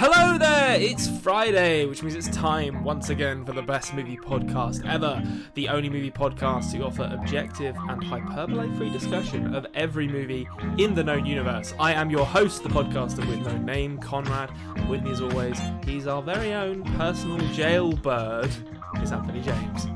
Hello there, it's Friday, which means it's time once again for the best movie podcast ever. The only movie podcast to offer objective and hyperbole-free discussion of every movie in the known universe. I am your host, the podcaster with no name, Konrad. With me as always, he's our very own personal jailbird, it's Anthony James.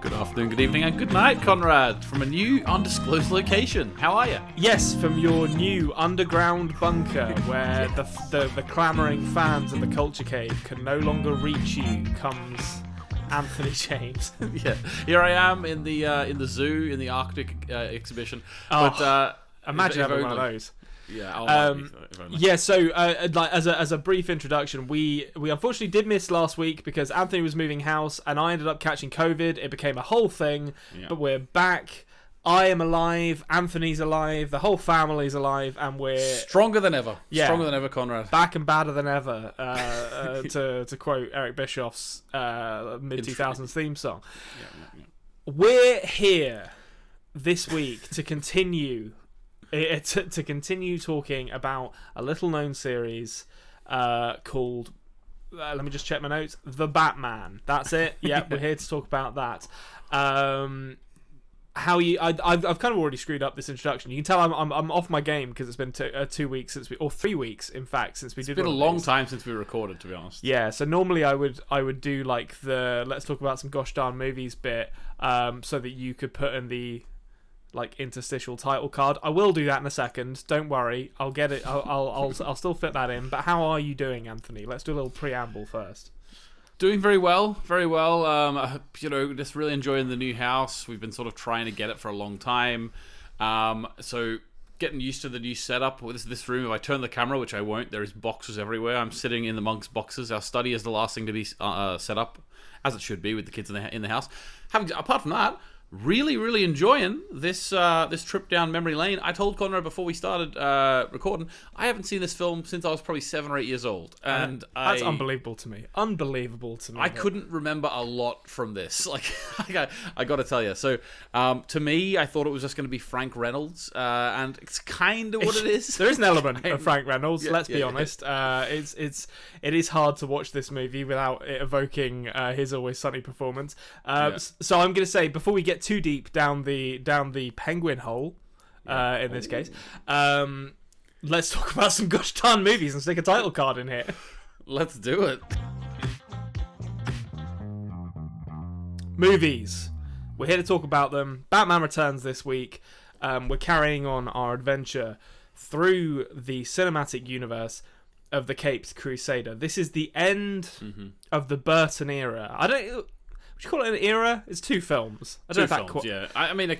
Good afternoon, good evening, and good night, Konrad, from a new undisclosed location. How are you? Yes, from your new underground bunker where the clamouring fans of the Culture Cave can no longer reach you comes Anthony James. Yeah, here I am in the zoo, in the Arctic exhibition. Oh, but imagine having one of those. Yeah, yeah. So, like as a brief introduction, we unfortunately did miss last week because Anthony was moving house and I ended up catching COVID. It became a whole thing, but we're back. I am alive. Anthony's alive. The whole family's alive, and we're stronger than ever. Yeah, stronger than ever, Konrad. Back and badder than ever. To quote Eric Bischoff's mid 2000s theme song. Yeah. We're here this week to continue. To continue talking about a little-known series called, let me just check my notes, The Batman. That's it. Yeah, we're here to talk about that. I've kind of already screwed up this introduction. You can tell I'm off my game because it's been 2 weeks since or 3 weeks, in fact, since we did. It's been a long time since we recorded, to be honest. Yeah, so normally I would do like the let's talk about some gosh darn movies bit, so that you could put in the like interstitial title card. I will do that in a second. Don't worry. I'll get it. I'll still fit that in. But how are you doing, Anthony? Let's do a little preamble first. Doing very well, very well. Just really enjoying the new house. We've been sort of trying to get it for a long time. So getting used to the new setup. This room, if I turn the camera, which I won't, there is boxes everywhere. I'm sitting in amongst boxes. Our study is the last thing to be set up, as it should be with the kids in the house. Apart from that, really enjoying this trip down memory lane. I told Konrad before we started recording, I haven't seen this film since I was probably 7 or 8 years old, and that's unbelievable to me. I couldn't remember a lot from this. Like, I got to tell you. So, to me, I thought it was just going to be Frank Reynolds, and it's kind of what it is. There is an element of Frank Reynolds. Let's be honest. It is hard to watch this movie without it evoking his Always Sunny performance. So I'm going to say, before we get too deep down the penguin hole, in this case, let's talk about some gosh darn movies and stick a title card in here. Let's do it. Movies. We're here to talk about them. Batman Returns this week. We're carrying on our adventure through the cinematic universe of the Caped Crusader. This is the end of the Burton era. Would you call it an era? It's 2 films. I don't know if that yeah. I mean,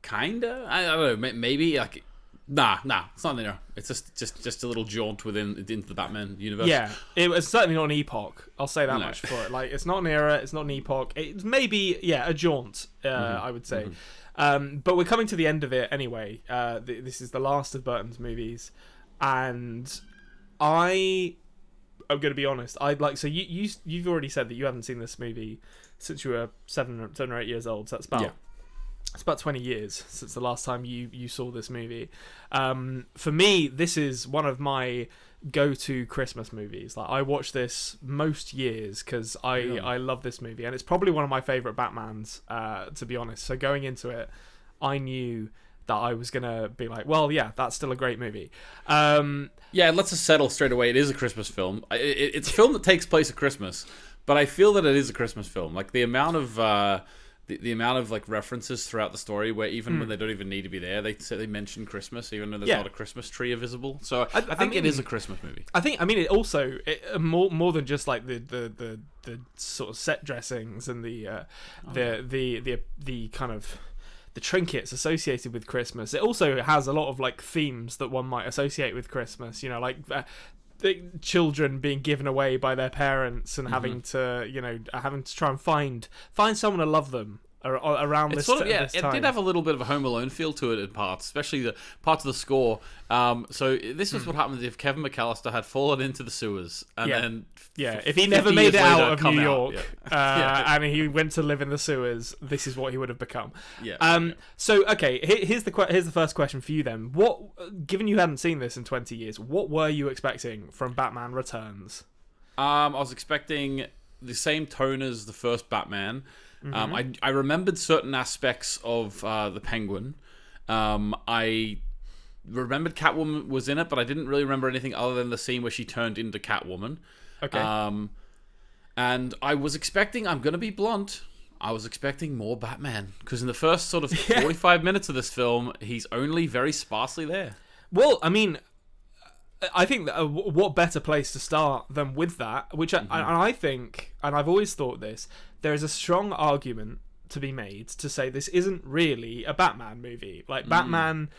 kinda. I don't know. Maybe like. Nah. It's not an era. It's just a little jaunt into the Batman universe. Yeah, it was certainly not an epoch. I'll say that much for it. Like, it's not an era. It's not an epoch. It's maybe a jaunt. I would say. But we're coming to the end of it anyway. This is the last of Burton's movies, and I'm going to be honest. So you've already said that you haven't seen this movie since you were 7 or 8 years old. So that's about it's about 20 years since the last time you saw this movie. For me, this is one of my go-to Christmas movies. Like, I watch this most years because I love this movie, and it's probably one of my favorite Batmans. To be honest, so going into it, I knew that I was going to be like, well, yeah, that's still a great movie. Yeah, let's just settle straight away. It is a Christmas film. It's a film that takes place at Christmas, but I feel that it is a Christmas film. Like, the amount of the amount of like references throughout the story, where even when they don't even need to be there, they mention Christmas, even though there's not a Christmas tree visible. So I think it is a Christmas movie. It also more than just like the sort of set dressings and the kind of the trinkets associated with Christmas. It also has a lot of like themes that one might associate with Christmas. You know, like the children being given away by their parents and having to try and find someone to love them around this, this time. It did have a little bit of a Home Alone feel to it in parts, especially the parts of the score. So this was what happens if Kevin McAllister had fallen into the sewers and then if he never made it out of New York Yeah. and he went to live in the sewers, this is what he would have become. Yeah. So okay, here's the first question for you then. What, given you hadn't seen this in 20 years, what were you expecting from Batman Returns? I was expecting the same tone as the first Batman. I remembered certain aspects of the Penguin. I remembered Catwoman was in it, but I didn't really remember anything other than the scene where she turned into Catwoman. Okay. And I was expecting, I'm going to be blunt, I was expecting more Batman. Because in the first sort of 45 minutes of this film, he's only very sparsely there. Well, I mean, I think that what better place to start than with that, which I think, and I've always thought this, there is a strong argument to be made to say this isn't really a Batman movie. Like, Batman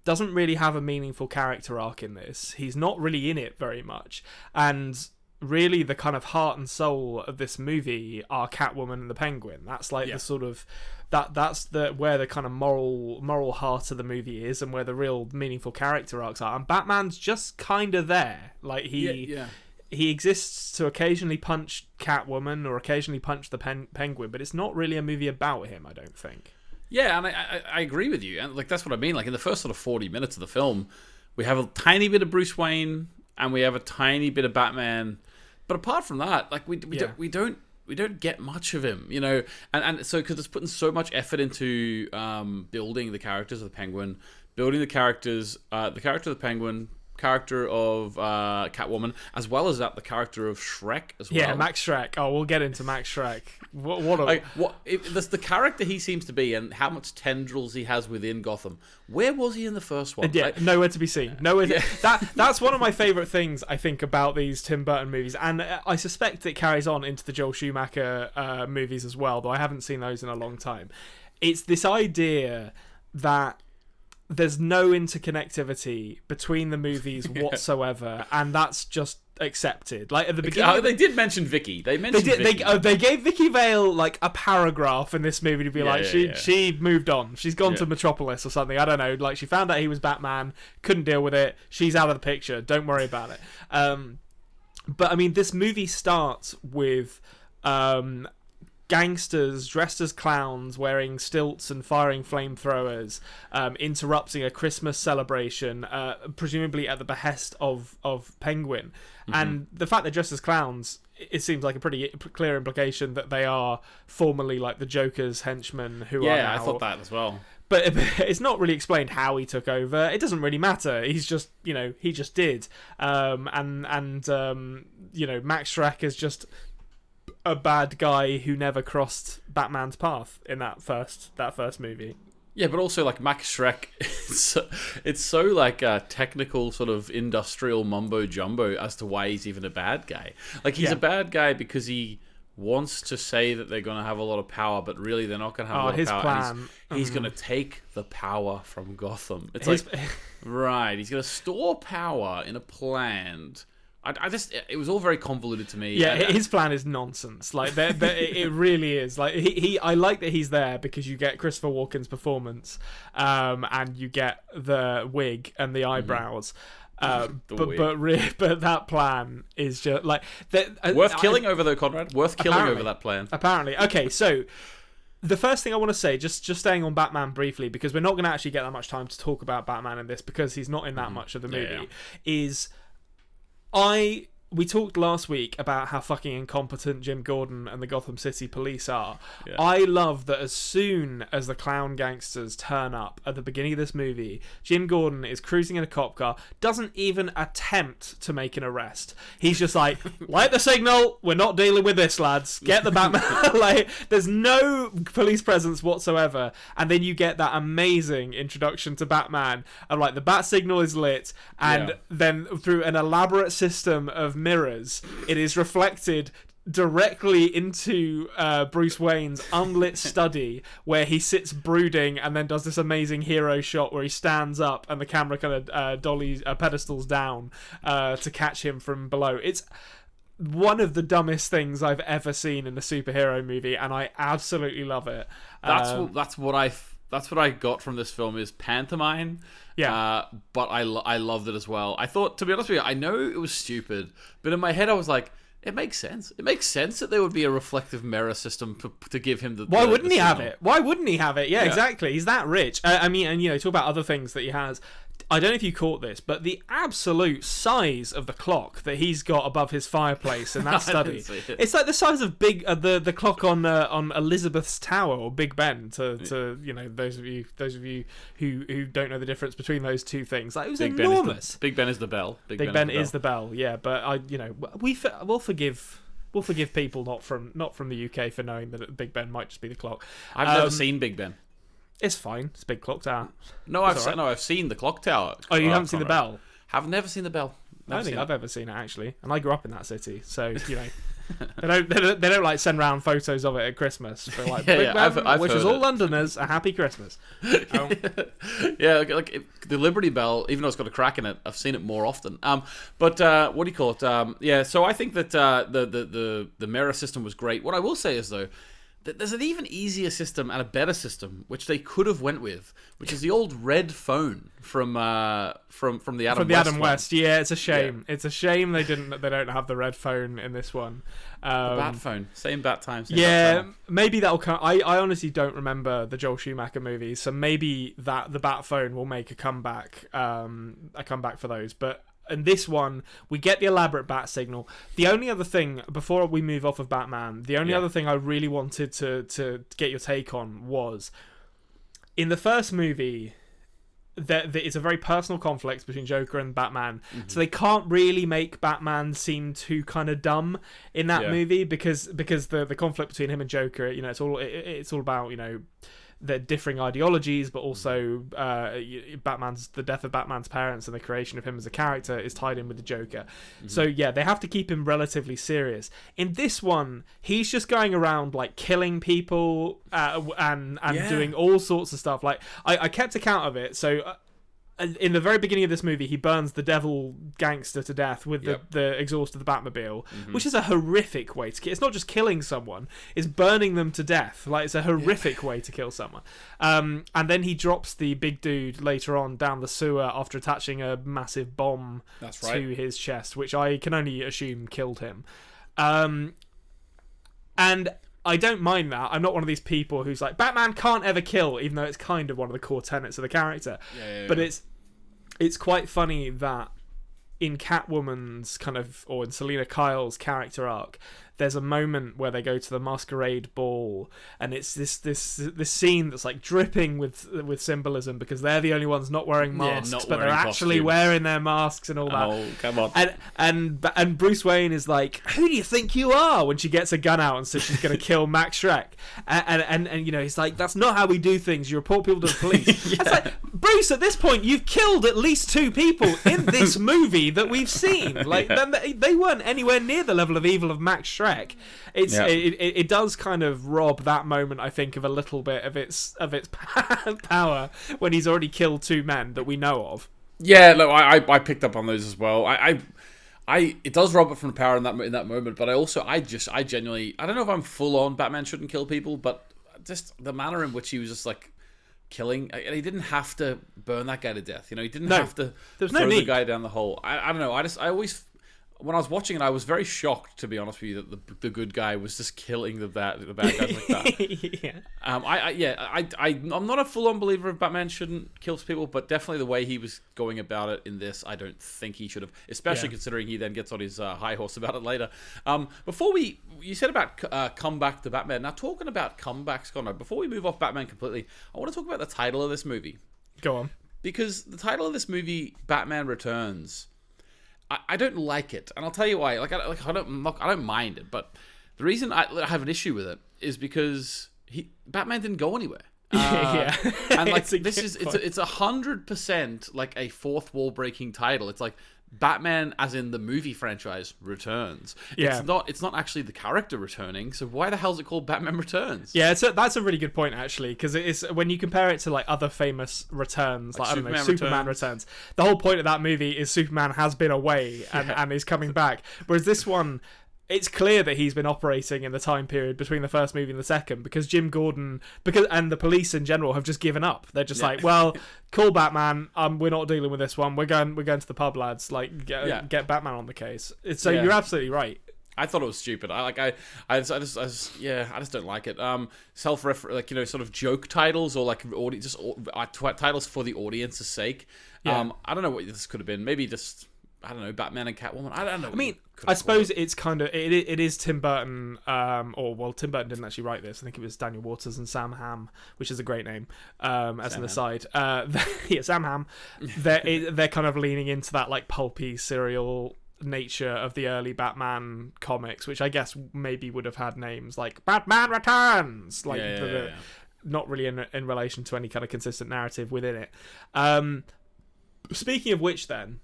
doesn't really have a meaningful character arc in this. He's not really in it very much. And really the kind of heart and soul of this movie are Catwoman and the Penguin. That's like the sort of... That's where the kind of moral heart of the movie is, and where the real meaningful character arcs are. And Batman's just kind of there. Like, he exists to occasionally punch Catwoman or occasionally punch the Penguin, but it's not really a movie about him, I don't think. Yeah, and I agree with you. And like, that's what I mean. Like, in the first sort of 40 minutes of the film, we have a tiny bit of Bruce Wayne and we have a tiny bit of Batman. But apart from that, like, we don't get much of him, you know, and so because it's putting so much effort into building the characters of the Penguin, building the character of the Penguin, character of Catwoman, as well as the character of Shrek as well. Yeah, Max Shrek. Oh, we'll get into Max Shrek. That's the character he seems to be, and how much tendrils he has within Gotham. Where was he in the first one? Yeah, nowhere to be seen. That's one of my favourite things, I think, about these Tim Burton movies, and I suspect it carries on into the Joel Schumacher movies as well, though I haven't seen those in a long time. It's this idea that there's no interconnectivity between the movies whatsoever, and that's just accepted. Like, at the beginning, they did mention Vicky. They gave Vicky Vale like a paragraph in this movie to be she moved on. She's gone to Metropolis or something. I don't know. Like, she found out he was Batman, couldn't deal with it. She's out of the picture. Don't worry about it. But I mean, this movie starts with gangsters dressed as clowns, wearing stilts and firing flamethrowers, interrupting a Christmas celebration, presumably at the behest of Penguin. And the fact they're dressed as clowns, it seems like a pretty clear implication that they are formerly like the Joker's henchmen who are now... I thought that as well. But it's not really explained how he took over. It doesn't really matter. He's just, he just did. And Max Shrek is just a bad guy who never crossed Batman's path in that first movie. Yeah, but also, like, Max Shrek, it's so like a technical sort of industrial mumbo jumbo as to why he's even a bad guy. Like, he's a bad guy because he wants to say that they're going to have a lot of power, but really they're not going to have a lot of power. Plan. He's going to take the power from Gotham. It's right, he's going to store power in a planned... it was all very convoluted to me. Yeah, his plan is nonsense. Like, it really is. Like, I like that he's there because you get Christopher Walken's performance, and you get the wig and the eyebrows. But that plan is just like worth killing over, though, Conrad. Worth killing over that plan. Apparently, okay. So the first thing I want to say, just staying on Batman briefly, because we're not going to actually get that much time to talk about Batman in this because he's not in that much of the movie. Is we talked last week about how fucking incompetent Jim Gordon and the Gotham City Police are. Yeah. I love that as soon as the clown gangsters turn up at the beginning of this movie, Jim Gordon is cruising in a cop car, doesn't even attempt to make an arrest. He's just like, light the signal, we're not dealing with this, lads. Get the Batman. Like, there's no police presence whatsoever. And then you get that amazing introduction to Batman of, like, the bat signal is lit, and then through an elaborate system of mirrors, it is reflected directly into Bruce Wayne's unlit study, where he sits brooding and then does this amazing hero shot where he stands up and the camera kind of pedestals down to catch him from below. one of the dumbest things I've ever seen in a superhero movie, and I absolutely love it. That's what I got from this film is pantomime. Yeah. But I loved it as well. I thought, to be honest with you, I know it was stupid, but in my head I was like, it makes sense. It makes sense that there would be a reflective mirror system to give him the. Why wouldn't he have it? Why wouldn't he have it? Yeah, exactly. He's that rich. I mean, and talk about other things that he has. I don't know if you caught this, but the absolute size of the clock that he's got above his fireplace in that study, it's like the size of the clock on Elizabeth's Tower or Big Ben. To those of you who don't know the difference between those two things, like it was enormous. Big Ben is the bell. Big Ben is the bell. Yeah, but we'll forgive people not from the UK for knowing that Big Ben might just be the clock. I've never seen Big Ben. It's fine. It's a big clock tower. No, I've seen the clock tower. Oh, you haven't seen the bell? I've never seen the bell. I don't think I've ever seen it actually, and I grew up in that city, so they don't like send round photos of it at Christmas for like Big Ben, I've wishes all Londoners a happy Christmas. Yeah, like the Liberty Bell, even though it's got a crack in it, I've seen it more often. But what do you call it? Yeah, so I think that the mirror system was great. What I will say is though, there's an even easier system and a better system which they could have went with, which is the old red phone from the Adam West. Yeah, it's a shame. Yeah. It's a shame they don't have the red phone in this one. The bat phone, same bat time. Maybe that'll come. I honestly don't remember the Joel Schumacher movies, so maybe the bat phone will make a comeback. A comeback for those, but. In this one, we get the elaborate bat signal. The only other thing, before we move off of Batman, the only other thing I really wanted to get your take on was, in the first movie, it's a very personal conflict between Joker and Batman. Mm-hmm. So they can't really make Batman seem too kind of dumb in that movie because the conflict between him and Joker, it's all about, their differing ideologies, but also the death of Batman's parents and the creation of him as a character is tied in with the Joker. Mm-hmm. So yeah, they have to keep him relatively serious. In this one, he's just going around like killing people and doing all sorts of stuff. Like I kept account of it. So in the very beginning of this movie, he burns the devil gangster to death with the exhaust of the Batmobile, which is a horrific way to kill. It's not just killing someone; it's burning them to death. Like it's a horrific way to kill someone. And then he drops the big dude later on down the sewer after attaching a massive bomb to his chest, which I can only assume killed him. And I don't mind that. I'm not one of these people who's like, Batman can't ever kill, even though it's kind of one of the core tenets of the character. But it's quite funny that in Catwoman's or in Selina Kyle's character arc, there's a moment where they go to the masquerade ball, and it's this scene that's like dripping with symbolism because they're the only ones not wearing masks, but they're actually wearing their masks and all that. Oh, come on! And Bruce Wayne is like, "Who do you think you are?" When she gets a gun out and says she's going to kill Max Schreck, and he's like, "That's not how we do things. You report people to the police." It's like, Bruce, at this point, you've killed at least 2 people in this movie that we've seen. Like, they weren't anywhere near the level of evil of Max Schreck. It does kind of rob that moment, I think, of a little bit of its power when he's already killed 2 men that we know of. Yeah, look, I picked up on those as well. It does rob it from the power in that moment, but I genuinely, I don't know if I'm full on Batman shouldn't kill people, but just the manner in which he was just like killing, and he didn't have to burn that guy to death. He didn't have to throw the guy down the hole. I don't know. I always. When I was watching it, I was very shocked, to be honest with you, that the good guy was just killing the bad guys like that. I'm not a full-on believer of Batman shouldn't kill people, but definitely the way he was going about it in this, I don't think he should have, especially considering he then gets on his high horse about it later. You said about comeback to Batman. Now, talking about comebacks, Conrad, before we move off Batman completely, I want to talk about the title of this movie. Go on. Because the title of this movie, Batman Returns, I don't like it, and I'll tell you why. I don't mind it, but the reason I have an issue with it is because Batman didn't go anywhere. And like it's 100% like a fourth wall breaking title. It's like Batman, as in the movie franchise, returns. Yeah. It's not actually the character returning. So why the hell is it called Batman Returns? Yeah, that's a really good point actually, because it is when you compare it to like other famous returns, like I don't know, Superman returns. The whole point of that movie is Superman has been away and is coming back. Whereas this one, it's clear that he's been operating in the time period between the first movie and the second, because Jim Gordon, and the police in general have just given up. They're just like, well, call Batman. We're not dealing with this one. We're going to the pub, lads. Like, get Batman on the case. So you're absolutely right. I thought it was stupid. I just don't like it. Like, sort of joke titles, or like titles for the audience's sake. I don't know what this could have been. Maybe just, I don't know, Batman and Catwoman. I don't know. I mean, I suppose it's kind of it is Tim Burton. Tim Burton didn't actually write this. I think it was Daniel Waters and Sam Hamm, which is a great name. As an aside, Sam Hamm. They're kind of leaning into that like pulpy serial nature of the early Batman comics, which I guess maybe would have had names like Batman Returns, like not really in relation to any kind of consistent narrative within it. Speaking of which, then,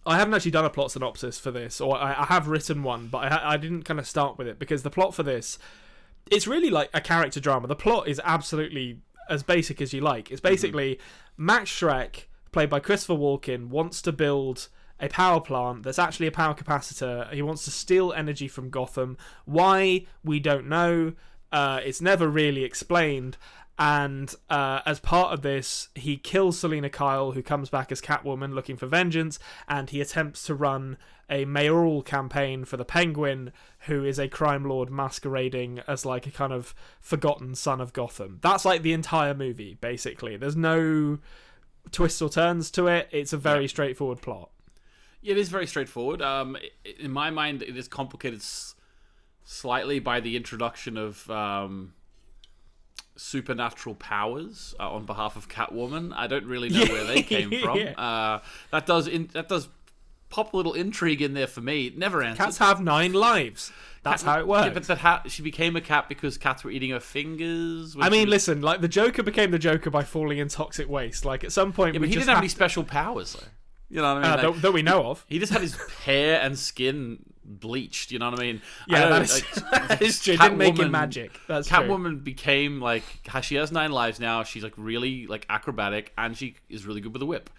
I haven't actually done a plot synopsis for this, or I have written one, but I didn't kind of start with it, because the plot for this, it's really like a character drama. The plot is absolutely as basic as you like. It's basically Max Schreck, played by Christopher Walken, wants to build a power plant that's actually a power capacitor. He wants to steal energy from Gotham. Why? We don't know. It's never really explained. And as part of this, he kills Selina Kyle, who comes back as Catwoman looking for vengeance, and he attempts to run a mayoral campaign for the Penguin, who is a crime lord masquerading as like a kind of forgotten son of Gotham. That's like the entire movie, basically. There's no twists or turns to it. It's a very straightforward plot. It is very straightforward. In my mind, it is complicated slightly by the introduction of supernatural powers on behalf of Catwoman. I don't really know where they came from. That does pop a little intrigue in there for me. It never answers. Cats have 9 lives. That's how it works. Yeah, but she became a cat because cats were eating her fingers. I mean, listen, like the Joker became the Joker by falling in toxic waste. Like at some point, but he didn't have any special powers though. You know what I mean? That we know of. He just had his hair and skin bleached. You know what I mean? Yeah, that is true. Didn't make him magic. That's Catwoman true. became like, she has 9 lives now. She's like really like acrobatic, and she is really good with a whip.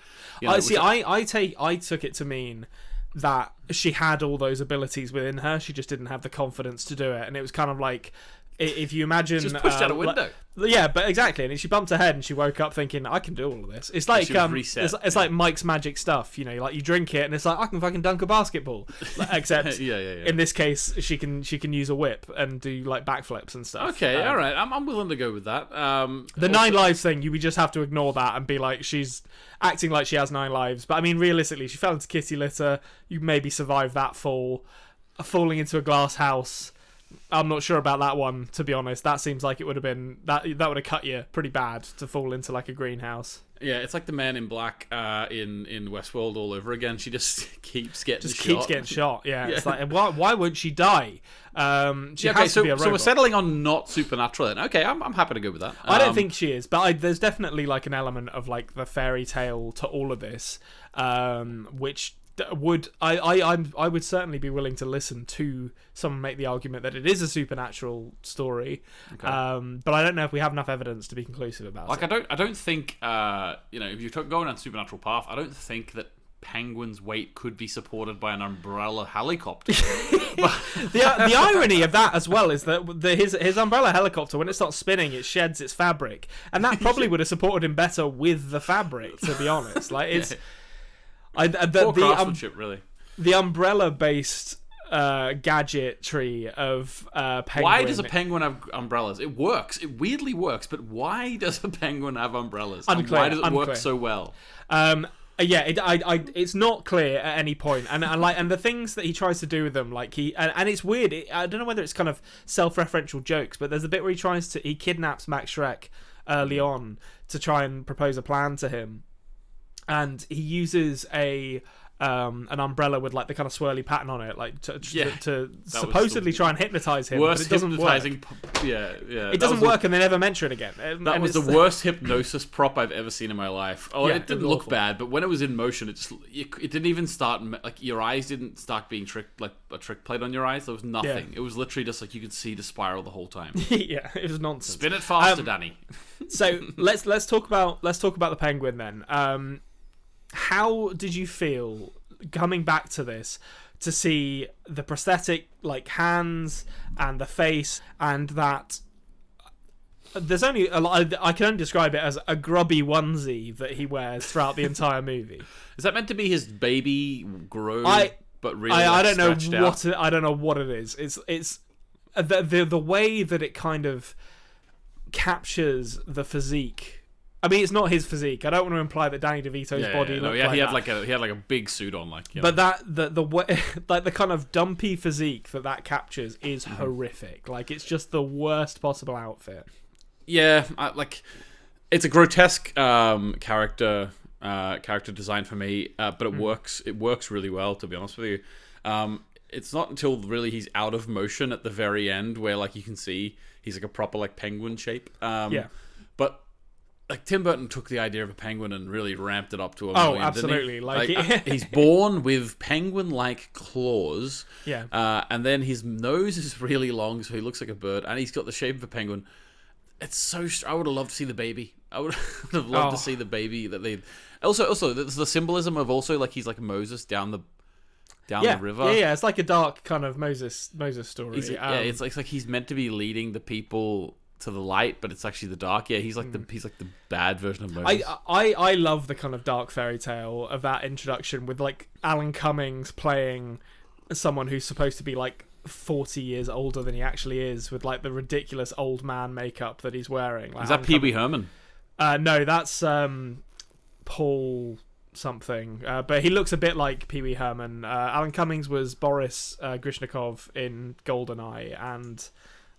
You know, I took it to mean that she had all those abilities within her. She just didn't have the confidence to do it, and it was kind of like, if you imagine, just pushed out a window. Yeah, but exactly. And she bumped her head and she woke up thinking, I can do all of this. It's like it's like Mike's magic stuff, you know, like you drink it and it's like, I can fucking dunk a basketball. Except in this case she can use a whip and do like backflips and stuff. Okay, all right. I'm willing to go with that. The 9 lives thing, you would just have to ignore that and be like, she's acting like she has 9 lives. But I mean, realistically, she fell into kitty litter. You maybe survived that fall. Falling into a glass house, I'm not sure about that one, to be honest. That seems like it would have been that would have cut you pretty bad to fall into like a greenhouse. Yeah, it's like the Man in Black in Westworld all over again. She just keeps getting shot. Yeah, it's like, why won't she die? She has to be a robot. So we're settling on not supernatural then. Okay, I'm happy to go with that. I don't think she is, but there's definitely like an element of like the fairy tale to all of this, which would I would certainly be willing to listen to someone make the argument that it is a supernatural story, but I don't know if we have enough evidence to be conclusive about it. I don't think if you're going on supernatural path, I don't think that Penguin's weight could be supported by an umbrella helicopter. The irony of that as well is that his umbrella helicopter, when it starts spinning, it sheds its fabric, and that probably would have supported him better with the fabric, to be honest. Like it's. Really. The umbrella-based gadgetry of Penguin. Why does a penguin have umbrellas? It works. It weirdly works, but why does a penguin have umbrellas? Unclear. And why does it work so well? It's not clear at any point, and the things that he tries to do with them, like and it's weird. I don't know whether it's kind of self-referential jokes, but there's a bit where he kidnaps Max Schreck early on to try and propose a plan to him. And he uses an umbrella with like the kind of swirly pattern on it, like to supposedly try and hypnotise him. Worst but it doesn't hypnotising. Work. It doesn't work, and they never mention it again. That was the worst hypnosis prop I've ever seen in my life. It didn't look awful. Bad, but when it was in motion, it didn't even start. Like your eyes didn't start being tricked, like a trick played on your eyes. There was nothing. Yeah. It was literally just like you could see the spiral the whole time. Yeah, it was nonsense. Spin it faster, Danny. So let's talk about the Penguin then. How did you feel coming back to this? to see the prosthetic like hands and the face, and that there's only a lot. I can only describe it as a grubby onesie that he wears throughout the entire movie. Is that meant to be his baby grow? But really, I don't know what I don't know what it is. It's the way that it kind of captures the physique. I mean, it's not his physique. I don't want to imply that Danny DeVito's body looked like that. He had like a big suit on, like. But that the way, like the kind of dumpy physique that captures is horrific. Like, it's just the worst possible outfit. Yeah, it's a grotesque character design for me, but it works. It works really well, to be honest with you. It's not until really he's out of motion at the very end where like you can see he's like a proper like penguin shape. But like Tim Burton took the idea of a penguin and really ramped it up to a million. Oh, absolutely! He's born with penguin-like claws. Yeah. And then his nose is really long, so he looks like a bird, and he's got the shape of a penguin. It's so. I would have loved to see the baby. I would have loved to see the baby that they. Also, there's the symbolism of also like he's like Moses down the river. Yeah. It's like a dark kind of Moses story. It's like he's meant to be leading the people to the light, but it's actually the dark. Yeah, he's like the bad version of Moses. I love the kind of dark fairy tale of that introduction with like Alan Cummings playing someone who's supposed to be like 40 years older than he actually is, with like the ridiculous old man makeup that he's wearing. Like, is that Pee Wee Herman? No, that's Paul something. But he looks a bit like Pee Wee Herman. Alan Cummings was Boris Grishnikov in GoldenEye, and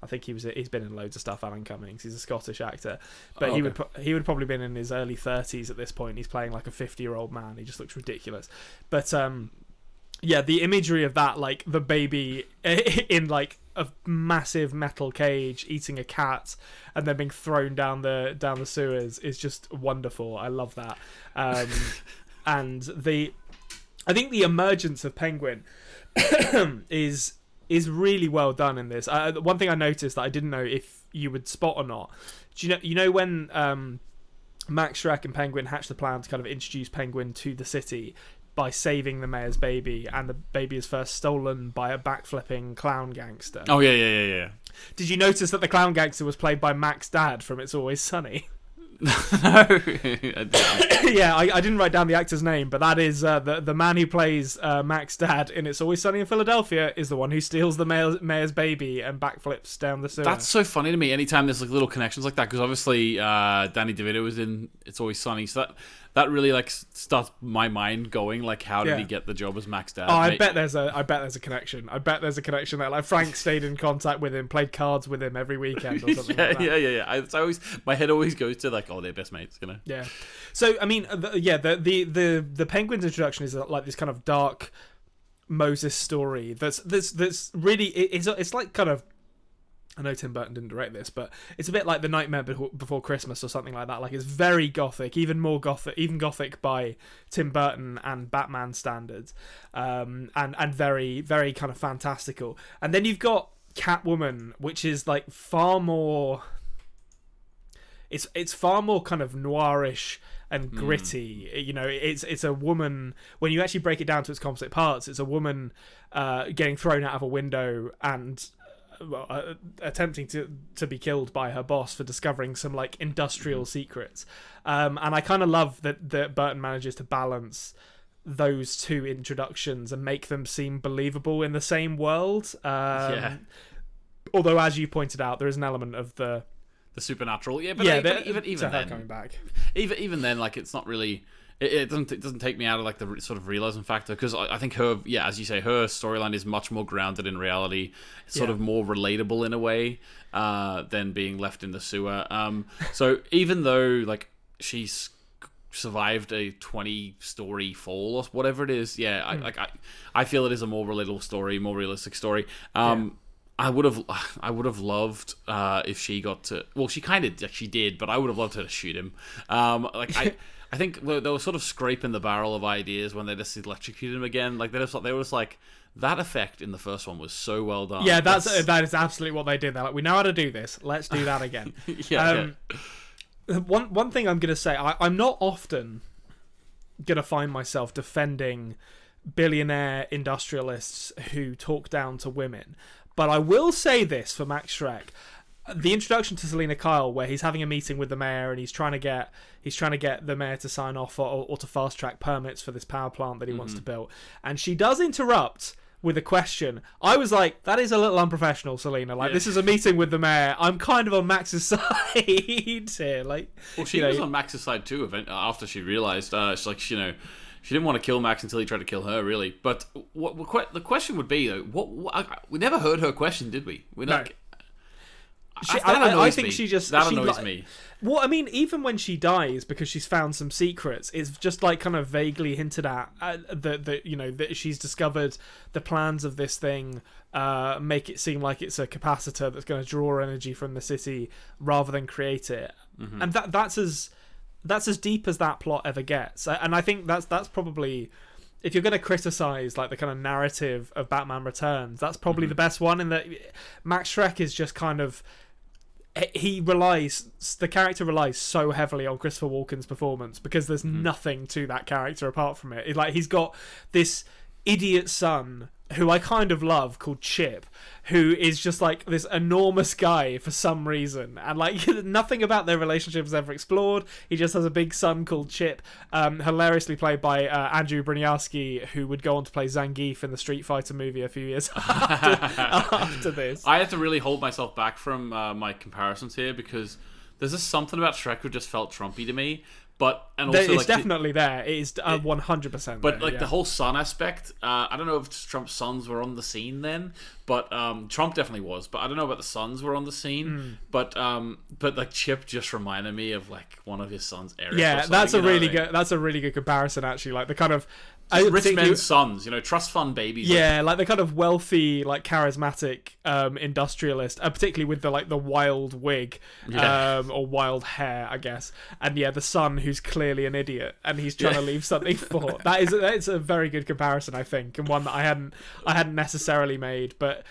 I think he's been in loads of stuff. Alan Cummings, he's a Scottish actor, but he would probably been in his early 30s at this point. He's playing like a 50-year-old man. He just looks ridiculous. But yeah, the imagery of that, like the baby in like a massive metal cage eating a cat and then being thrown down the sewers is just wonderful. I love that. And I think the emergence of Penguin is really well done in this. One thing I noticed that I didn't know if you would spot or not. Do you know when Max Schreck and Penguin hatched the plan to kind of introduce Penguin to the city by saving the mayor's baby, and the baby is first stolen by a backflipping clown gangster? Oh yeah. Did you notice that the clown gangster was played by Mac's dad from It's Always Sunny? No. Yeah, I didn't write down the actor's name, but that is the man who plays Mac's dad in It's Always Sunny in Philadelphia is the one who steals the mayor's baby and backflips down the sewer. That's so funny to me anytime there's like little connections like that, because obviously Danny DeVito was in It's Always Sunny, so that really like starts my mind going like, how did he get the job as Mac's dad? Oh, I bet there's a connection. I bet there's a connection there. Like Frank stayed in contact with him, played cards with him every weekend or something like that. Yeah. It's always, my head always goes to like, oh, they're best mates, you know. Yeah. So I mean, the Penguin's introduction is like this kind of dark Moses story. That's really it's like kind of. I know Tim Burton didn't direct this, but it's a bit like The Nightmare Before Christmas or something like that. Like, it's very gothic, even gothic by Tim Burton and Batman standards, and very, very kind of fantastical. And then you've got Catwoman, which is like far more. It's far more kind of noirish and gritty. You know, it's a woman. When you actually break it down to its composite parts, it's a woman getting thrown out of a window and. Attempting to be killed by her boss for discovering some like industrial secrets, and I kind of love that Burton manages to balance those two introductions and make them seem believable in the same world. Although, as you pointed out, there is an element of the supernatural. Even then, coming back. Even then, like, it's not really. It doesn't take me out of like the sort of realism factor, because I think her, as you say, her storyline is much more grounded in reality. It's sort of more relatable in a way than being left in the sewer. So even though like she's survived a 20-story fall or whatever it is, I feel it is a more relatable story, more realistic story. I would have loved if she got to. Well, she did, but I would have loved her to shoot him. I think they were sort of scraping the barrel of ideas when they just electrocuted him again. Like they were just like, that effect in the first one was so well done. Yeah, that is absolutely what they did. They're like, we know how to do this. Let's do that again. One thing I'm gonna say, I'm not often gonna find myself defending billionaire industrialists who talk down to women. But I will say this for Max Schreck. The introduction to Selena Kyle, where he's having a meeting with the mayor and he's trying to get the mayor to sign off or to fast track permits for this power plant that he wants to build, and she does interrupt with a question. I was like, that is a little unprofessional, Selena. Like, this is a meeting with the mayor. I'm kind of on Max's side here. Like, well, she was on Max's side too. After she realized, it's like, she didn't want to kill Max until he tried to kill her, really. But the question would be, though, we never heard her question, did we? No. I think she just that annoys me. Well, I mean, even when she dies because she's found some secrets, it's just like kind of vaguely hinted at that she's discovered the plans of this thing. Make it seem like it's a capacitor that's going to draw energy from the city rather than create it, and that's as deep as that plot ever gets. And I think that's probably, if you're going to criticize like the kind of narrative of Batman Returns, that's probably the best one. In that Max Schreck is just kind of, the character relies so heavily on Christopher Walken's performance because there's nothing to that character apart from it. Like, he's got this idiot son who I kind of love called Chip, who is just like this enormous guy for some reason, and like nothing about their relationship is ever explored. He just has a big son called Chip, hilariously played by Andrew Briniarski, who would go on to play Zangief in the Street Fighter movie a few years after this. I had to really hold myself back from my comparisons here because there's just something about Shrek who just felt Trumpy to me. But and also it's definitely there. It is 100%. But like the whole son aspect, I don't know if Trump's sons were on the scene then, but Trump definitely was. But I don't know about the sons were on the scene. But like Chip just reminded me of like one of his sons, Eric. Yeah, that's a really good. That's a really good comparison, actually. Like the kind of rich men's sons, trust fund babies. Yeah, like the kind of wealthy, like charismatic industrialist, particularly with the wild wig or wild hair, I guess. And yeah, the son who's clearly an idiot and he's trying to leave something for. It's a very good comparison, I think, and one that I hadn't necessarily made, but.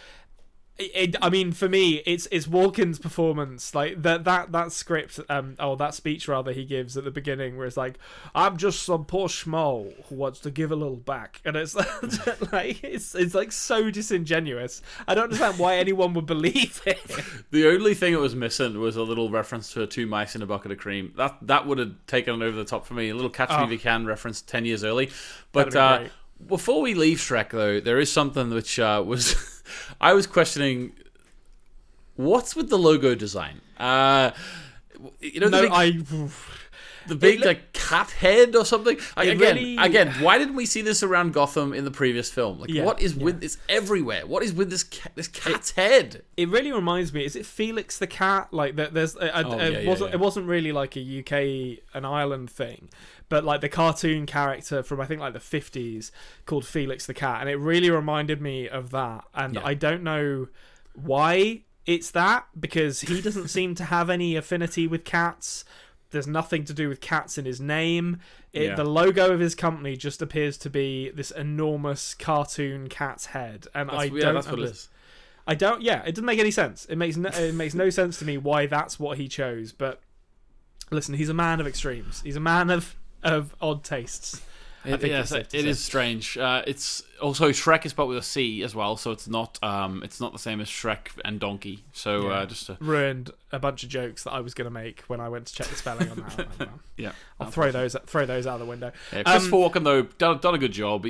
I mean, for me, it's Walken's performance, like that script, that speech rather he gives at the beginning, where it's like, "I'm just some poor schmo who wants to give a little back," and it's like it's like so disingenuous. I don't understand why anyone would believe it. The only thing it was missing was a little reference to two mice in a bucket of cream. That would have taken it over the top for me. A little Catch Me If You Can reference 10 years early, but before we leave Shrek, though, there is something which was. I was questioning what's with the logo design. The big cat head or something. Again, why didn't we see this around Gotham in the previous film? What is with this everywhere? What is with this cat's head? It really reminds me. Is it Felix the cat? Like there's it wasn't really like a UK and Ireland thing. But like the cartoon character from I think like the 50s called Felix the Cat, and it really reminded me of that. And I don't know why it's that, because he doesn't seem to have any affinity with cats. There's nothing to do with cats in his name. The logo of his company just appears to be this enormous cartoon cat's head, and that's what it is. I don't. Yeah, it doesn't make any sense. It makes no sense to me why that's what he chose. But listen, he's a man of extremes. He's a man of odd tastes. It is strange. It's also Shrek is spelled with a C as well, so it's not the same as Shrek and Donkey. So ruined a bunch of jokes that I was going to make when I went to check the spelling on that. I'll throw those out of the window. Yeah, Christopher Walken though done a good job.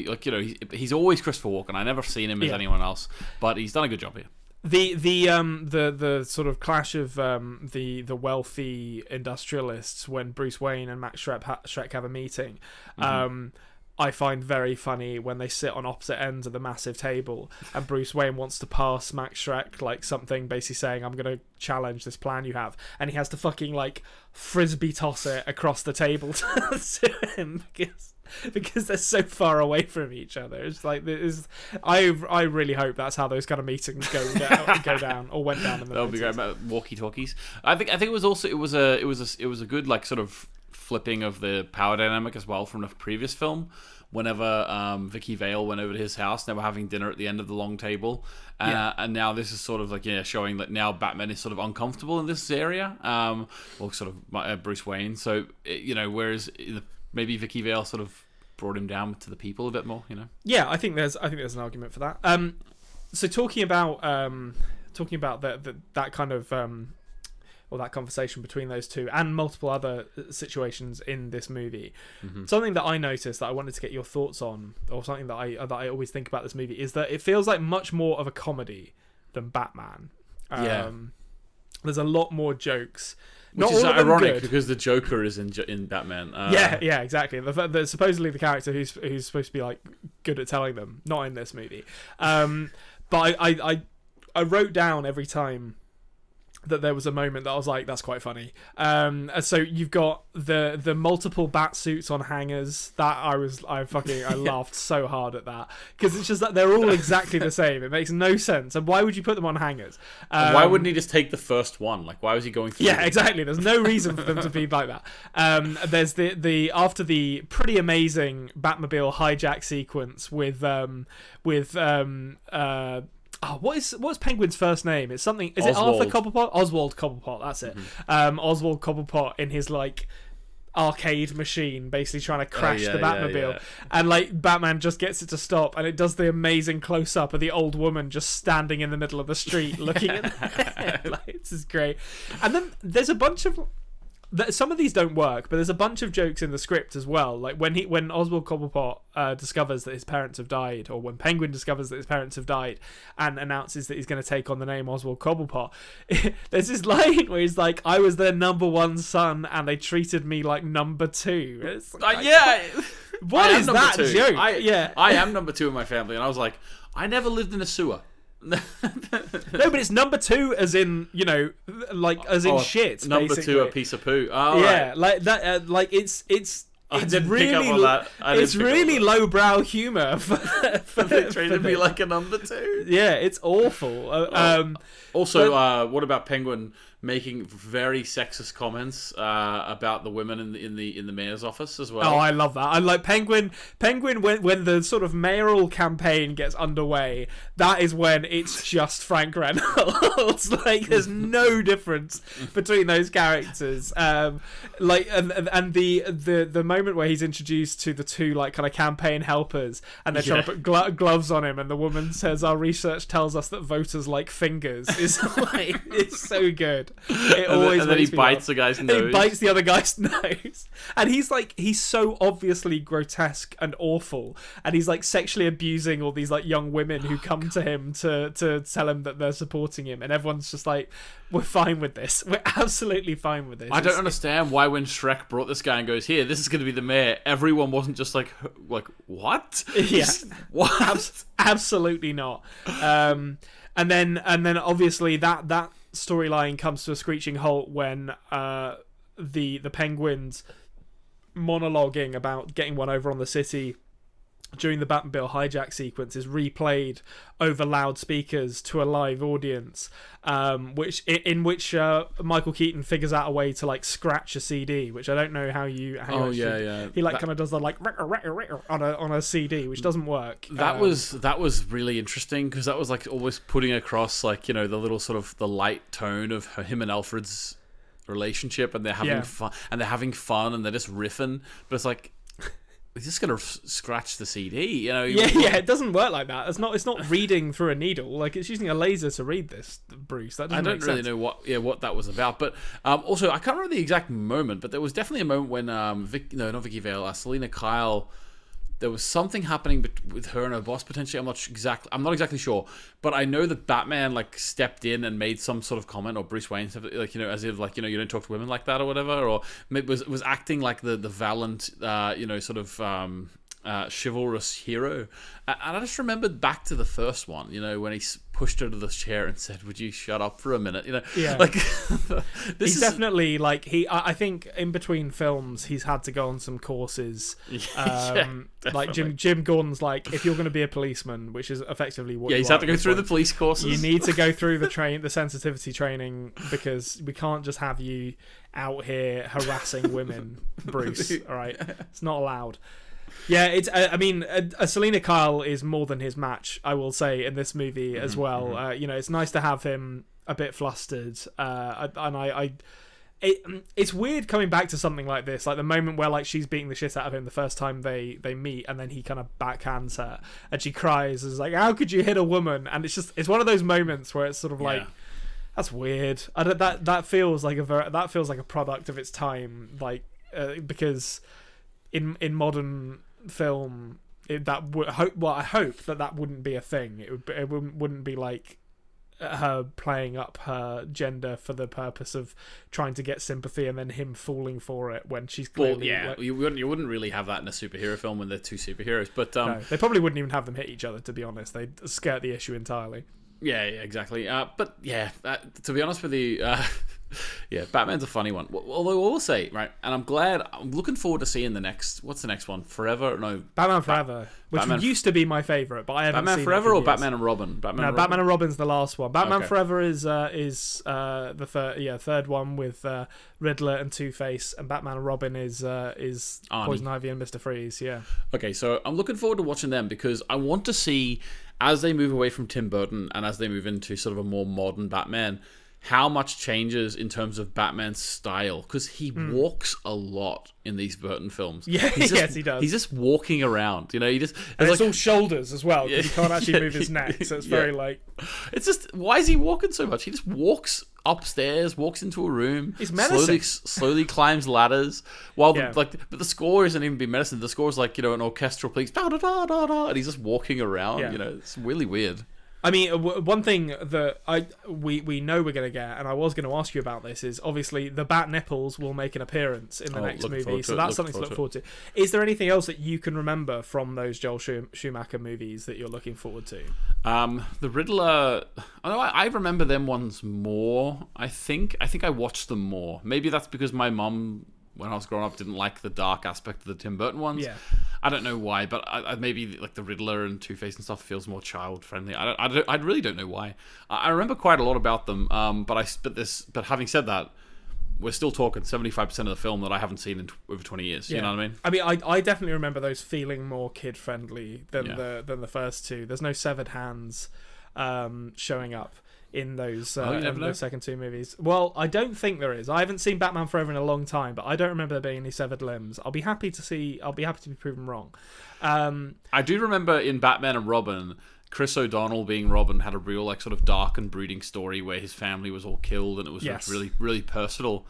He's always Christopher Walken. I never seen him as anyone else, but he's done a good job here. The sort of clash of the wealthy industrialists when Bruce Wayne and Max Schreck have a meeting, I find very funny when they sit on opposite ends of the massive table and Bruce Wayne wants to pass Max Schreck like something, basically saying, "I'm going to challenge this plan you have," and he has to fucking like frisbee toss it across the table to him because they're so far away from each other. It's like I really hope that's how those kind of meetings go down or went down in the That'll be great about walkie-talkies. I think it was also it was a good like sort of flipping of the power dynamic as well from the previous film. Whenever Vicky Vale went over to his house, they were having dinner at the end of the long table, and now this is sort of like showing that now Batman is sort of uncomfortable in this area, or sort of Bruce Wayne. So whereas maybe Vicky Vale sort of brought him down to the people a bit more. Yeah, I think there's an argument for that. So talking about that kind of or that conversation between those two and multiple other situations in this movie, something that I noticed that I wanted to get your thoughts on, or something that I always think about this movie, is that it feels like much more of a comedy than Batman. There's a lot more jokes. Which is ironic because the Joker is in Batman. Yeah, exactly. Supposedly the character who's supposed to be like good at telling them, not in this movie. But I wrote down every time that there was a moment that I was like, that's quite funny. So you've got the multiple bat suits on hangers. That I laughed so hard at that, because it's just that they're all exactly the same. It makes no sense. And why would you put them on hangers? Why wouldn't he just take the first one? Like, why was he going through? Yeah, exactly. There's no reason for them to be like that. There's the after the pretty amazing Batmobile hijack sequence with what's Penguin's first name? It's something. Is Oswald. it Arthur Cobblepot? Oswald Cobblepot. That's it. Oswald Cobblepot in his like arcade machine, basically trying to crash the Batmobile, and like Batman just gets it to stop, and it does the amazing close up of the old woman just standing in the middle of the street looking at. Like, this is great. And then there's a bunch of. Some of these don't work, but there's a bunch of jokes in the script as well. Like when Oswald Cobblepot discovers that his parents have died, or when Penguin discovers that his parents have died and announces that he's going to take on the name Oswald Cobblepot, there's this line where he's like, "I was their number one son, and they treated me like number two." It's like, what is that joke? I am number two in my family, and I was like, I never lived in a sewer. No, but it's number two as in, like as in shit. Number basically. two, a piece of poo. Oh, yeah, right. like that. Like it's I didn't pick up on that. It's really lowbrow humor. They treated me like a number two. Yeah, it's awful. Also, what about Penguin making very sexist comments about the women in the mayor's office as well? Oh, I love that. I like Penguin. When the sort of mayoral campaign gets underway, that is when it's just Frank Reynolds. Like, there's no difference between those characters. Like, and the moment where he's introduced to the two like kind of campaign helpers, and they're trying to put gloves on him, and the woman says, "Our research tells us that voters like fingers." It's so good. It always and then he bites the guy's nose. He bites the other guy's nose, and he's so obviously grotesque and awful, and he's like sexually abusing all these like young women who come to him to tell him that they're supporting him, and everyone's just like, "We're fine with this. We're absolutely fine with this." I don't understand why when Shrek brought this guy and goes, "Here, this is going to be the mayor," everyone wasn't just like what? Yeah, what? Absolutely not. And then obviously that storyline comes to a screeching halt when the Penguins monologuing about getting one over on the city during the Batmobile hijack sequence is replayed over loudspeakers to a live audience, which Michael Keaton figures out a way to like scratch a CD, which I don't know how you he like kind of does the like on a CD, which doesn't work. That was really interesting, because that was like always putting across like the little sort of the light tone of him and Alfred's relationship, and they're having fun and they're just riffing, but it's like, he's just gonna scratch the CD, Yeah, it doesn't work like that. It's not reading through a needle. Like, it's using a laser to read this, Bruce. That doesn't make sense. I don't really know what that was about. But also, I can't remember the exact moment, but there was definitely a moment when not Vicky Vale, Selena Kyle. There was something happening with her and her boss potentially. I'm not exactly sure, but I know that Batman like stepped in and made some sort of comment, or Bruce Wayne, like as if like you don't talk to women like that or whatever, or was acting like the valiant sort of chivalrous hero. And I just remembered back to the first one, when he pushed her to the chair and said, "Would you shut up for a minute?" Like he's definitely like I think in between films he's had to go on some courses. Like Jim Gordon's like, if you're going to be a policeman, which is effectively what he's had to go through the police courses. You need to go through the sensitivity training, because we can't just have you out here harassing women, Bruce. All right, it's not allowed. Yeah, it's. I mean, Selena Kyle is more than his match, I will say, in this movie as well. It's nice to have him a bit flustered, and it's weird coming back to something like this, like the moment where like she's beating the shit out of him the first time they meet, and then he kind of backhands her and she cries, is like, how could you hit a woman? And it's one of those moments where it's sort of like, that's weird. That feels like a product of its time, like because in modern film I hope that wouldn't be a thing. It wouldn't be like her playing up her gender for the purpose of trying to get sympathy, and then him falling for it when she's clearly... Well, you wouldn't really have that in a superhero film when they're two superheroes, but... No, they probably wouldn't even have them hit each other, to be honest. They'd skirt the issue entirely. Yeah, exactly. But yeah, to be honest with you, Batman's a funny one. Although I will say, right, and I'm looking forward to seeing what's the next one? Batman Forever, which used to be my favourite, but I haven't Batman seen Forever it or Batman and Robin? Batman and Robin's the last one. Batman Forever is the third one with Riddler and Two-Face, and Batman and Robin is Poison Ivy and Mr. Freeze. Yeah. Okay, so I'm looking forward to watching them because I want to see, as they move away from Tim Burton and as they move into sort of a more modern Batman, how much changes in terms of Batman's style, because he walks a lot in these Burton films. Yeah, yes, he does. He's just walking around, and it's all shoulders as well, because he can't actually move his neck, so it's very like... It's just, why is he walking so much? He just walks upstairs, walks into a room, he's menacing. slowly climbs ladders, while but the score isn't even being menacing. The score's like, an orchestral piece, da da da da da, and he's just walking around. It's really weird. I mean, one thing that we know we're going to get, and I was going to ask you about this, is obviously the bat nipples will make an appearance in the next movie, so that's something to look forward to. Is there anything else that you can remember from those Joel Schumacher movies that you're looking forward to? The Riddler, I remember them ones more. I think I watched them more. Maybe that's because my mum, when I was growing up, didn't like the dark aspect of the Tim Burton ones. Yeah. I don't know why, but I maybe like the Riddler and Two-Face and stuff feels more child friendly. I really don't know why. I remember quite a lot about them. But having said that, we're still talking 75% of the film that I haven't seen in over 20 years. You know what I mean? I mean, I definitely remember those feeling more kid friendly than the first two. There's no severed hands showing up in those those second two movies. Well, I don't think there is. I haven't seen Batman Forever in a long time, but I don't remember there being any severed limbs. I'll be happy to be proven wrong. I do remember in Batman and Robin, Chris O'Donnell being Robin had a real like sort of dark and brooding story where his family was all killed, and it was like, really, really personal.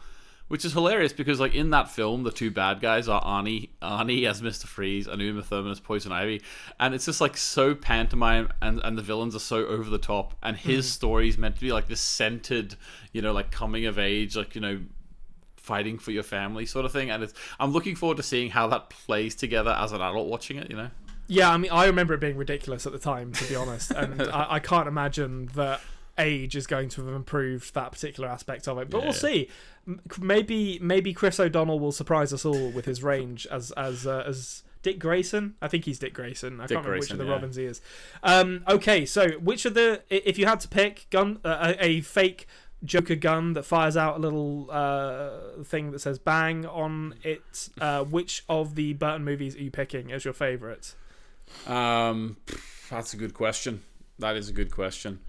Which is hilarious because, like, in that film, the two bad guys are Arnie as Mr. Freeze and Uma Thurman as Poison Ivy. And it's just, like, so pantomime, and the villains are so over the top. And his story is meant to be, like, this centered, like, coming of age, like, fighting for your family sort of thing. And I'm looking forward to seeing how that plays together as an adult watching it, Yeah, I mean, I remember it being ridiculous at the time, to be honest. And I can't imagine that age is going to have improved that particular aspect of it, but we'll see. Maybe Chris O'Donnell will surprise us all with his range as Dick Grayson. I think he's Dick Grayson. I can't remember which of the Robins he is. Okay, so which of the, if you had to pick a fake Joker gun that fires out a little thing that says bang on it, which of the Burton movies are you picking as your favourite? That's a good question. That is a good question.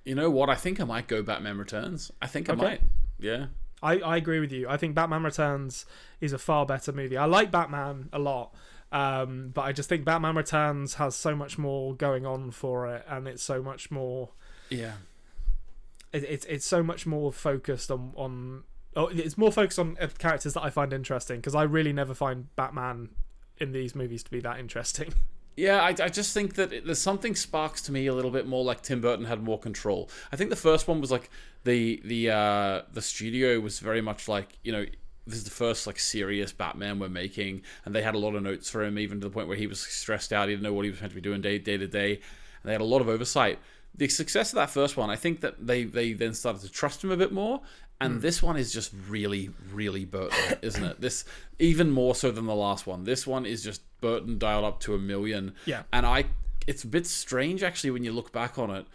You know what? I think I might go Batman Returns. I think I might. Yeah. I agree with you. I think Batman Returns is a far better movie. I like Batman a lot, but I just think Batman Returns has so much more going on for it, and it's so much more... Yeah. It's so much more focused on it's more focused on characters that I find interesting, because I really never find Batman in these movies to be that interesting. Yeah, I just think that there's something sparks to me a little bit more like Tim Burton had more control. I think the first one was like the studio was very much like, this is the first like serious Batman we're making, and they had a lot of notes for him, even to the point where he was stressed out. He didn't know what he was meant to be doing day to day, and they had a lot of oversight. The success of that first one, I think that they then started to trust him a bit more. And this one is just really, really Burton, isn't it? This even more so than the last one. This one is just Burton dialed up to 1,000,000. Yeah. And it's a bit strange actually when you look back on it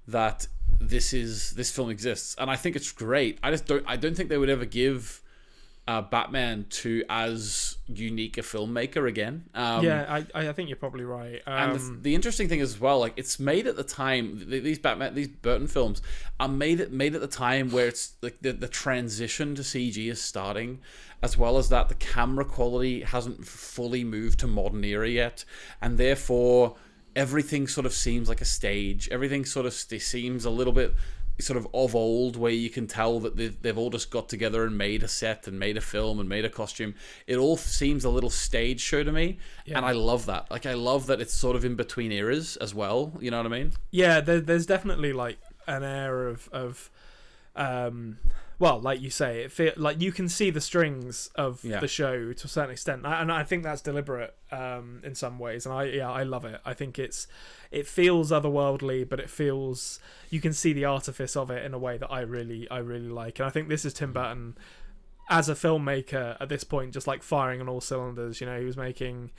that this film exists. And I think it's great. I don't think they would ever give Batman to as unique a filmmaker again. I think you're probably right. And the interesting thing is as well, like, it's made at the time, these Burton films are made at the time where it's like the transition to CG is starting, as well as that the camera quality hasn't fully moved to modern era yet, and therefore everything sort of seems like a stage. Everything sort of seems a little bit sort of old, where you can tell that they've all just got together and made a set and made a film and made a costume. It all seems a little stage show to me, and I love that. Like, I love that it's sort of in between eras as well. You know what I mean? Yeah, there's definitely like an air of well, like you say, it feel like you can see the strings of the show to a certain extent, and I think that's deliberate in some ways. And I love it. I think it feels otherworldly, but it feels, you can see the artifice of it in a way that I really like. And I think this is Tim Burton as a filmmaker at this point, just like firing on all cylinders. You know, he was making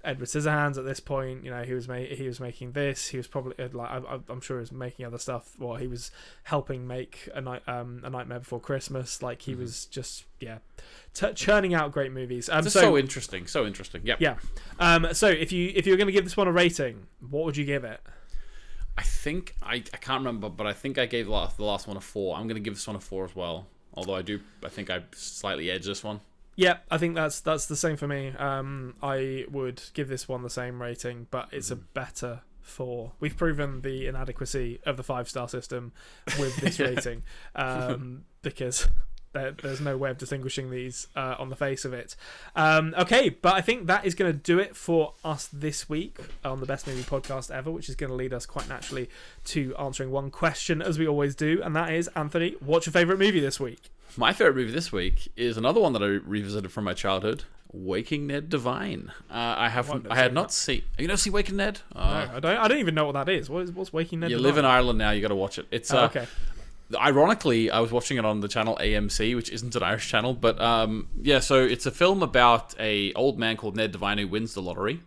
Edward Scissorhands at this point. You know, he was making this. He was probably like, I'm sure he was making other stuff. Well, he was helping make a Nightmare Before Christmas. Like, he was just churning out great movies. So interesting. Yep. Yeah. So if you were going to give this one a rating, what would you give it? I think I can't remember, but I think I gave the last one a 4. I'm going to give this one a 4 as well. Although I think I slightly edge this one. Yeah, I think that's the same for me. I would give this one the same rating, but it's a better 4. We've proven the inadequacy of the 5-star system with this rating, because there's no way of distinguishing these on the face of it. Okay, but I think that is going to do it for us this week on the Best Movie Podcast Ever, which is going to lead us quite naturally to answering one question, as we always do, and that is, Anthony, what's your favourite movie this week? My favourite movie this week is another one that I revisited from my childhood, Waking Ned Divine. I had not seen. You don't see Waking Ned? No, I don't even know what that is. What's Waking Ned? You live in Ireland now. You got to watch it. It's okay. Ironically, I was watching it on the channel AMC, which isn't an Irish channel, but so it's a film about a old man called Ned Divine who wins the lottery.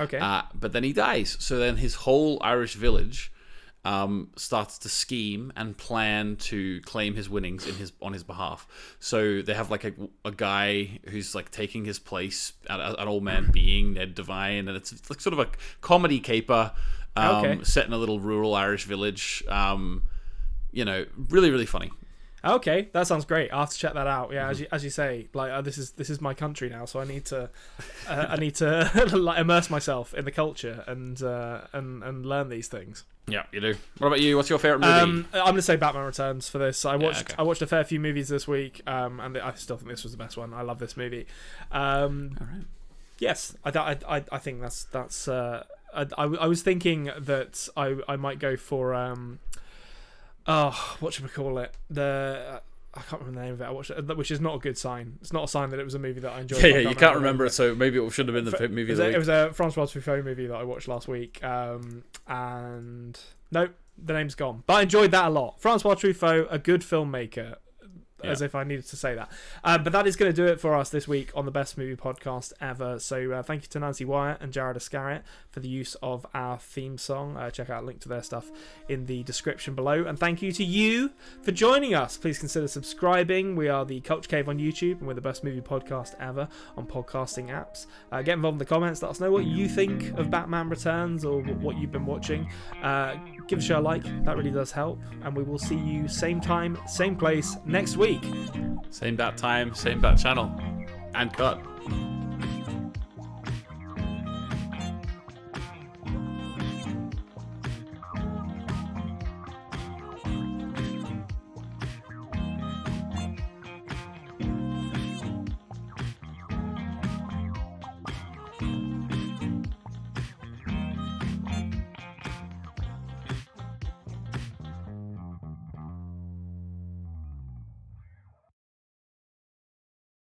Okay. But then he dies. So then his whole Irish village starts to scheme and plan to claim his winnings on his behalf. So they have like a guy who's like taking his place, an old man being Ned Divine, and it's like sort of a comedy caper set in a little rural Irish village. Really, really funny. Okay, that sounds great. I'll have to check that out. Yeah, as you say, like this is my country now, so I need to like immerse myself in the culture and learn these things. Yeah, you do. What about you? What's your favorite movie? I'm gonna say Batman Returns for this. I watched a fair few movies this week, and I still think this was the best one. I love this movie. All right. Yes, I think that's. I was thinking that I might go for what should we call it? I can't remember the name of it. I watched it, which is not a good sign. It's not a sign that it was a movie that I enjoyed. Yeah, you can't remember it, so maybe it shouldn't have been the movie of the week. It was a Francois Truffaut movie that I watched last week, and no, the name's gone. But I enjoyed that a lot. Francois Truffaut, a good filmmaker. As if I needed to say that. But that is going to do it for us this week on the Best Movie Podcast Ever. So thank you to Nancy Wyatt and Jared Iscariot for the use of our theme song. Check out a link to their stuff in the description below. And thank you to you for joining us. Please consider subscribing. We are the Culture Cave on YouTube, and we're the Best Movie Podcast Ever on podcasting apps. Get involved in the comments. Let us know what you think of Batman Returns or what you've been watching. Give the show a like. That really does help. And we will see you same time, same place next week. Same bat time, same bat channel. And cut.